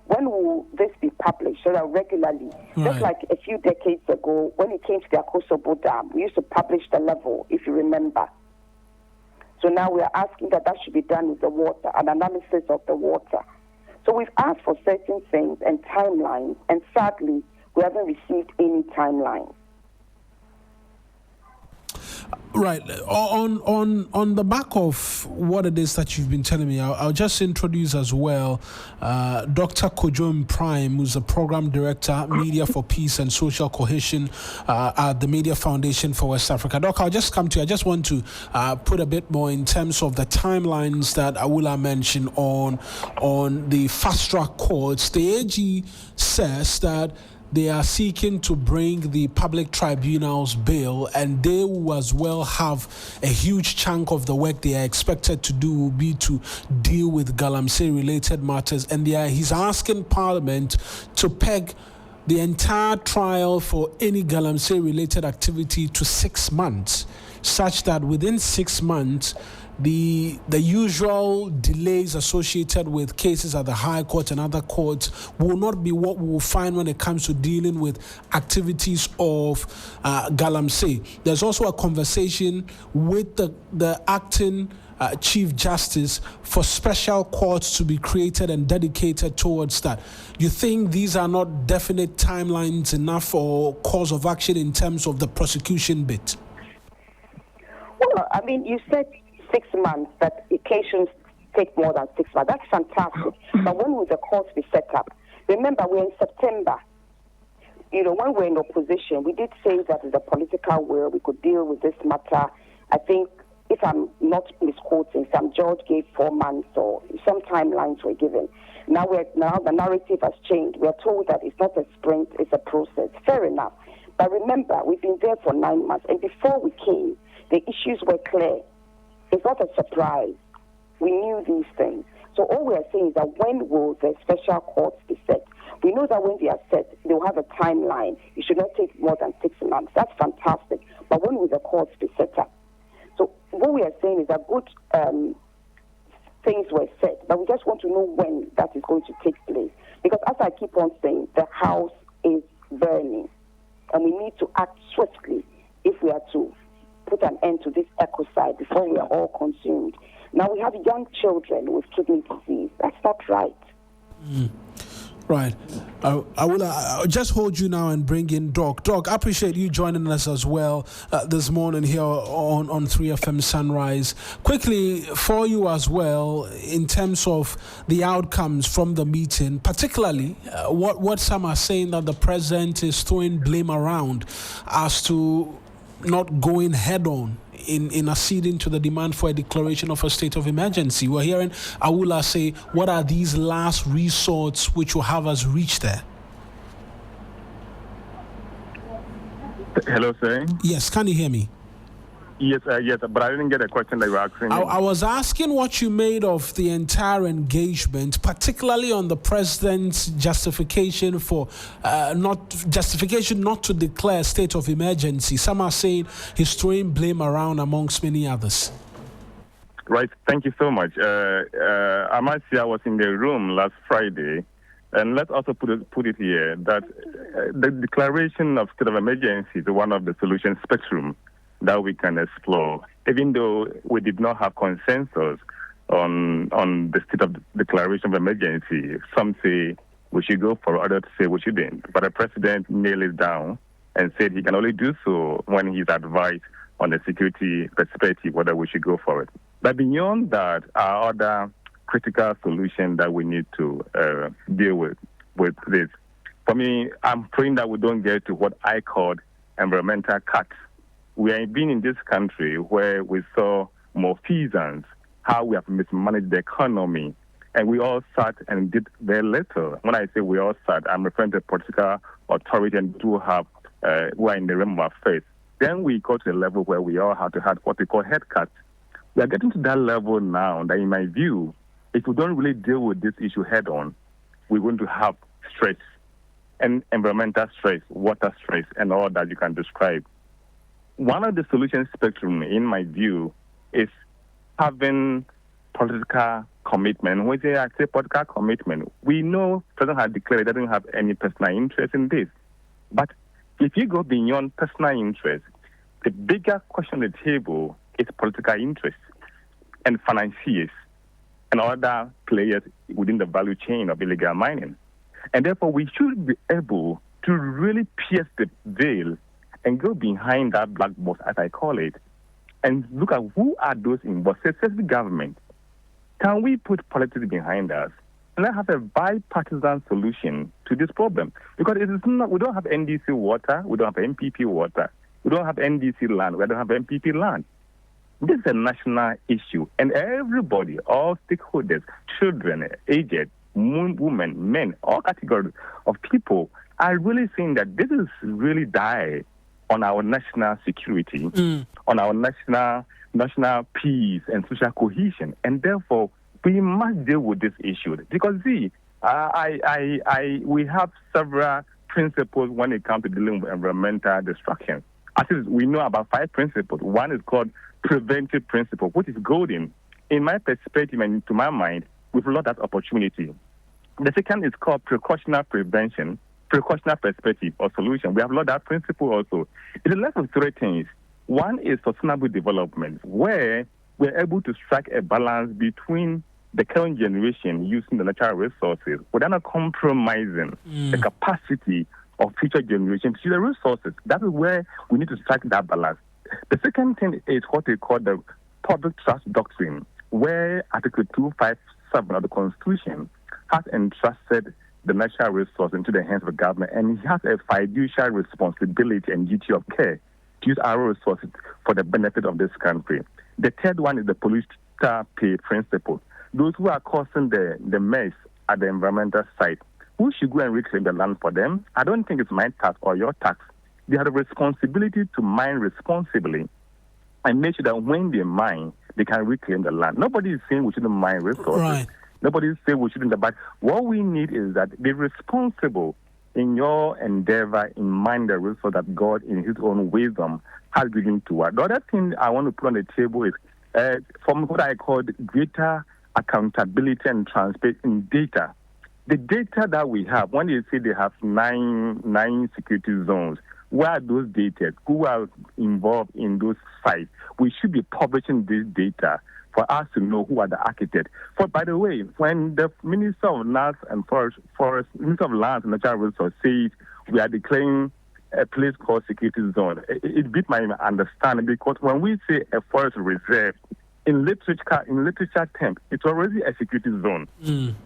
When will this be published? So that regularly, just like a few decades ago, when it came to the Akosobo Dam, we used to publish the level, if you remember. So now we are asking that should be done with the water, an analysis of the water. So we've asked for certain things and timelines, and sadly, we haven't received any timelines. Right. On the back of what it is that you've been telling me, I'll just introduce as well Dr. Kojo Prime, who's the Program Director, Media for Peace and Social Cohesion at the Media Foundation for West Africa. Doc, I'll just come to you. I just want to put a bit more in terms of the timelines that Awula mentioned on the fast-track courts. The AG says that they are seeking to bring the public tribunals bill, and they will as well have a huge chunk of the work they are expected to do will be to deal with Galamsey-related matters. And he's asking Parliament to peg the entire trial for any Galamsey-related activity to 6 months, such that within 6 months, the usual delays associated with cases at the High Court and other courts will not be what we will find when it comes to dealing with activities of Galamsey. There's also a conversation with the acting Chief Justice for special courts to be created and dedicated towards that. You think these are not definite timelines enough for cause of action in terms of the prosecution bit? Well, I mean, you said 6 months, that occasions take more than 6 months. That's fantastic. But when will the courts be set up? Remember, we're in September. When we're in opposition, we did say that with the political will, we could deal with this matter. I think, if I'm not misquoting, some judge gave 4 months or some timelines were given. Now the narrative has changed. We're told that it's not a sprint, it's a process. Fair enough. But remember, we've been there for 9 months. And before we came, the issues were clear. It's not a surprise. We knew these things. So all we are saying is that when will the special courts be set? We know that when they are set, they will have a timeline. It should not take more than 6 months. That's fantastic. But when will the courts be set up? what we are saying is that good things were said, but we just want to know when that is going to take place. Because as I keep on saying, the house is burning, and we need to act swiftly if we are to put an end to this ecocide before we are all consumed. Now we have young children with kidney disease. That's not right. Right. I will just hold you now and bring in Doc. Doc, I appreciate you joining us as well this morning here on 3FM Sunrise. Quickly, for you as well, in terms of the outcomes from the meeting, particularly what some are saying that the president is throwing blame around as to not going head-on in acceding to the demand for a declaration of a state of emergency. We're hearing Awula say, what are these last resorts which will have us reach there? Hello, sir. Yes, can you hear me? Yes, but I didn't get a question that you were asking. I was asking what you made of the entire engagement, particularly on the president's justification not to declare a state of emergency. Some are saying he's throwing blame around amongst many others. Right. Thank you so much. Amasia was in the room last Friday, and let's also put it here that the declaration of state of emergency is one of the solution spectrum that we can explore, even though we did not have consensus on the state of declaration of emergency. Some say we should go for it, others say we shouldn't. But the president nailed it down and said he can only do so when he's advised on the security perspective whether we should go for it. But beyond that, are other critical solutions that we need to deal with this. For me, I'm praying that we don't get to what I called environmental cuts. We have been in this country where we saw malfeasance, how we have mismanaged the economy, and we all sat and did very little. When I say we all sat, I'm referring to political authority and who are in the realm of affairs. Then we got to a level where we all have to have what we call head cuts. We are getting to that level now that, in my view, if we don't really deal with this issue head on, we're going to have stress and environmental stress, water stress, and all that you can describe. One of the solution spectrum, in my view, is having political commitment. When I say political commitment, we know the president has declared he doesn't have any personal interest in this. But if you go beyond personal interest, the bigger question on the table is political interest and financiers and other players within the value chain of illegal mining. And therefore, we should be able to really pierce the veil and go behind that black box, as I call it, and look at who are those involved. Say, the government. Can we put politics behind us and let's have a bipartisan solution to this problem? Because it is not, we don't have NDC water, we don't have MPP water, we don't have NDC land, we don't have MPP land. This is a national issue, and everybody, all stakeholders, children, aged, women, men, all categories of people are really saying that this is really dire on our national security, on our national peace and social cohesion, and therefore we must deal with this issue. Because we have several principles when it comes to dealing with environmental destruction. At least we know about 5 principles. One is called preventive principle, which is golden. In my perspective and to my mind, we've lost that opportunity. The second is called precautionary prevention, precautionary perspective or solution. We have lost that principle also. It is less of 3 things. One is sustainable development, where we're able to strike a balance between the current generation using the natural resources without not compromising the capacity of future generations to use the resources. That is where we need to strike that balance. The second thing is what we call the public trust doctrine, where Article 257 of the Constitution has entrusted the natural resource into the hands of the government, and it has a fiduciary responsibility and duty of care to use our resources for the benefit of this country. The third one is the polluter pay principle. Those who are causing the mess at the environmental site, who should go and reclaim the land for them? I don't think it's my tax or your tax. They have a responsibility to mine responsibly and make sure that when they mine, they can reclaim the land. Nobody is saying we shouldn't mine resources. Right. Nobody is saying we shouldn't. But what we need is that be responsible in your endeavor in mind the result that God, in His own wisdom, has given to us. The other thing I want to put on the table is from what I call greater accountability and transparency in data. The data that we have, when they say they have nine security zones, where are those data? Who are involved in those sites? We should be publishing this data for us to know who are the architects. For by the way, when the Minister of Lands and Minister of Lands and Natural Resources says we are declaring a place called security zone, it beat my understanding, because when we say a forest reserve, in literature terms, it's already a security zone.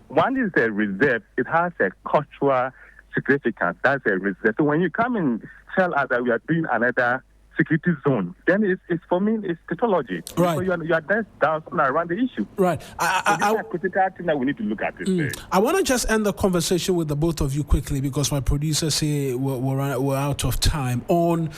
One is a reserve; it has a cultural significance. That's a reserve. So when you come and tell us that we are doing another security zone, then it's for me, it's tautology. Right. So you are just dancing around the issue. Right. This is a critical thing that we need to look at this. I want to just end the conversation with the both of you quickly, because my producers say we're out of time, on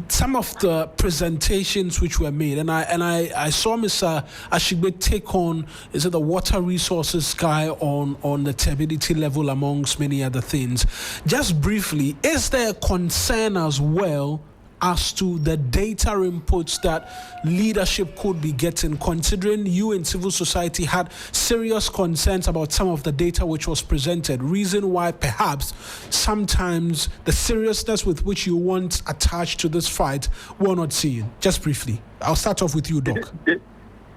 some of the presentations which were made, and I saw Mr. Ashigbe take on, is it the water resources guy on the turbidity level, amongst many other things. Just briefly, is there a concern as well as to the data inputs that leadership could be getting, considering you in civil society had serious concerns about some of the data which was presented? Reason why perhaps sometimes the seriousness with which you want attached to this fight we're not seeing. Just briefly, I'll start off with you, Doc.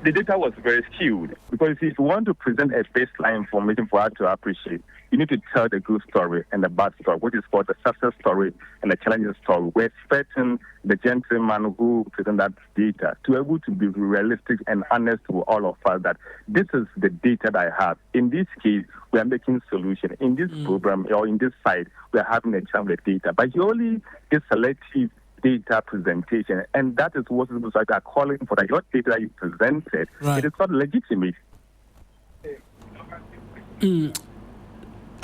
The data was very skewed, because if you want to present a baseline information for us to appreciate, you need to tell the good story and the bad story, which is called the success story and the challenging story. We're expecting the gentleman who presented that data to be able to be realistic and honest to all of us that this is the data that I have. In this case, we are making solution. In this program or in this site, we are having a chance with data. But you only get selective data presentation, and that is what civil society are calling for, that your data you presented, it is not legitimate.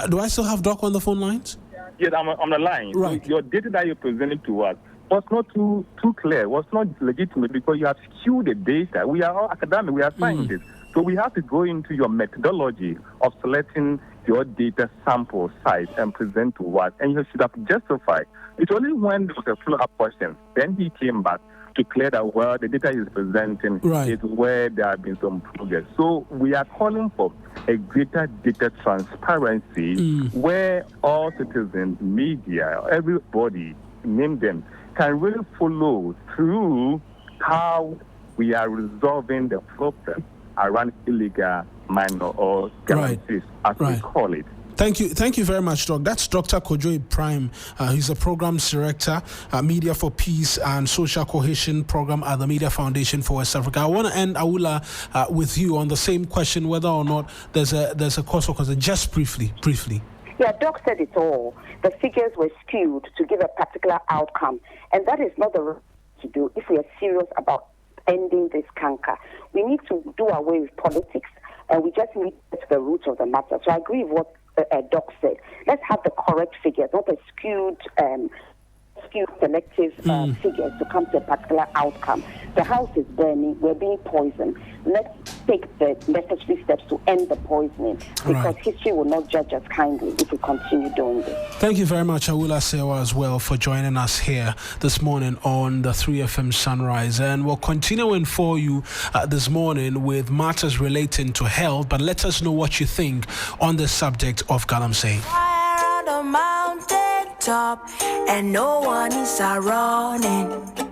Do I still have Doc on the phone lines? Yes, I'm on the line. Right. So your data that you presented to us was not too clear, was not legitimate, because you have skewed the data. We are all academic, we are scientists. So we have to go into your methodology of selecting your data sample size and present to us, and you should have justified. It's only when there was a follow-up question, then he came back to clear that, well, the data he's presenting is where there have been some progress. So we are calling for a greater data transparency where all citizens, media, everybody, name them, can really follow through how we are resolving the problem around illegal mining or galamseys, as we call it. Thank you very much, Doc. That's Dr. Kojo Prime. He's the Programs Director, Media for Peace and Social Cohesion Program at the Media Foundation for West Africa. I want to end, Awula, with you on the same question, whether or not there's a cause for concern. Just briefly. Yeah, Doc said it all. The figures were skewed to give a particular outcome, and that is not the right to do if we are serious about ending this canker. We need to do away with politics, and we just need to get to the root of the matter. So I agree with what Doc said. Let's have the correct figures, not a skewed selective figures to come to a particular outcome. The house is burning, we're being poisoned. Let's take the necessary steps to end the poisoning, because history will not judge us kindly if we continue doing this. Thank you very much, Awula Sewa, as well, for joining us here this morning on the 3FM Sunrise. And we'll continue for you this morning with matters relating to health, but let us know what you think on the subject of Galamsey. On the mountain top, and no one is running.